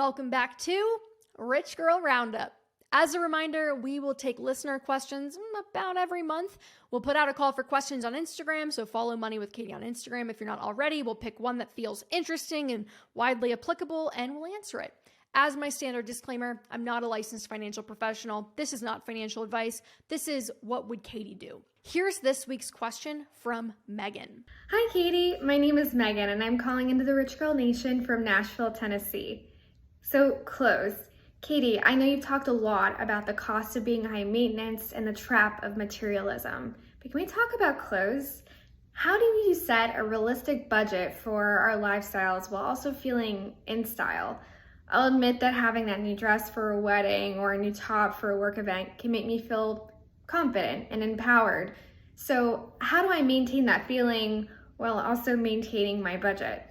Welcome back to Rich Girl Roundup. As a reminder, we will take listener questions about every month. We'll put out a call for questions on Instagram, so follow Money with Katie on Instagram if you're not already. We'll pick one that feels interesting and widely applicable, and we'll answer it. As my standard disclaimer, I'm not a licensed financial professional. This is not financial advice. This is what would Katie do? Here's this week's question from Megan. Hi, Katie. My name is Megan, and I'm calling into the Rich Girl Nation from Nashville, Tennessee. So, clothes. Katie, I know you've talked a lot about the cost of being high maintenance and the trap of materialism, but can we talk about clothes? How do you set a realistic budget for our lifestyles while also feeling in style? I'll admit that having that new dress for a wedding or a new top for a work event can make me feel confident and empowered. So how do I maintain that feeling while also maintaining my budget?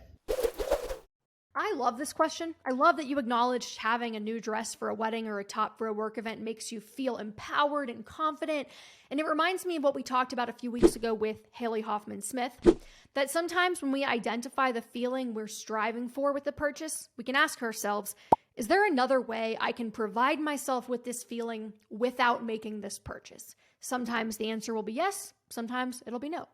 I love this question. I love that you acknowledged having a new dress for a wedding or a top for a work event makes you feel empowered and confident. And it reminds me of what we talked about a few weeks ago with Haley Hoffman Smith, that sometimes when we identify the feeling we're striving for with the purchase, we can ask ourselves, is there another way I can provide myself with this feeling without making this purchase? Sometimes the answer will be yes, sometimes it'll be no.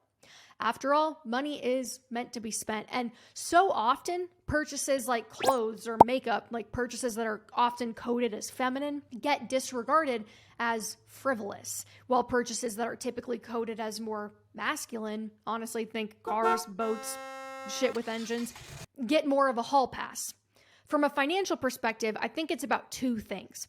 After all, money is meant to be spent. And so often, purchases like clothes or makeup, like purchases that are often coded as feminine, get disregarded as frivolous, while purchases that are typically coded as more masculine, honestly think cars, boats, shit with engines, get more of a hall pass. From a financial perspective, I think it's about two things.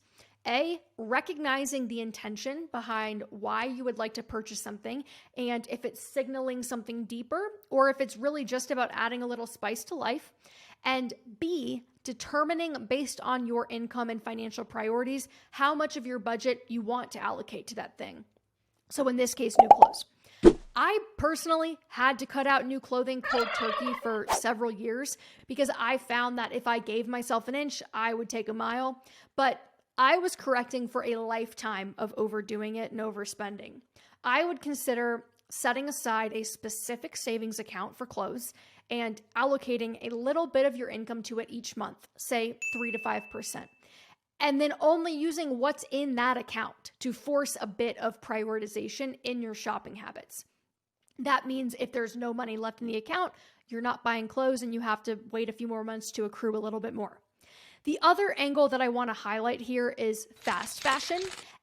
A, recognizing the intention behind why you would like to purchase something, and if it's signaling something deeper, or if it's really just about adding a little spice to life. And B, determining based on your income and financial priorities, how much of your budget you want to allocate to that thing. So in this case, new clothes. I personally had to cut out new clothing cold turkey for several years because I found that if I gave myself an inch, I would take a mile. But I was correcting for a lifetime of overdoing it and overspending. I would consider setting aside a specific savings account for clothes and allocating a little bit of your income to it each month, say 3 to 5%. And then only using what's in that account to force a bit of prioritization in your shopping habits. That means if there's no money left in the account, you're not buying clothes and you have to wait a few more months to accrue a little bit more. The other angle that I want to highlight here is fast fashion.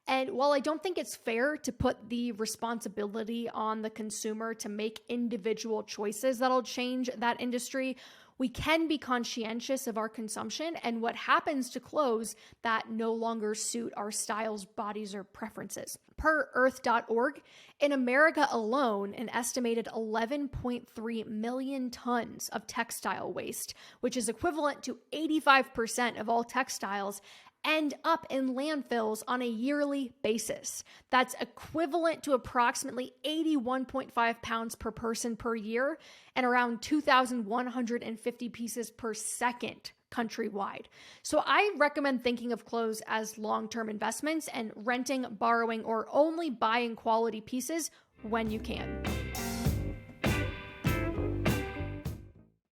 And while I don't think it's fair to put the responsibility on the consumer to make individual choices that'll change that industry, we can be conscientious of our consumption and what happens to clothes that no longer suit our styles, bodies, or preferences. Per earth.org, in America alone, an estimated 11.3 million tons of textile waste, which is equivalent to 85% of all textiles, end up in landfills on a yearly basis. That's equivalent to approximately 81.5 pounds per person per year and around 2,150 pieces per second countrywide. So I recommend thinking of clothes as long-term investments and renting, borrowing, or only buying quality pieces when you can.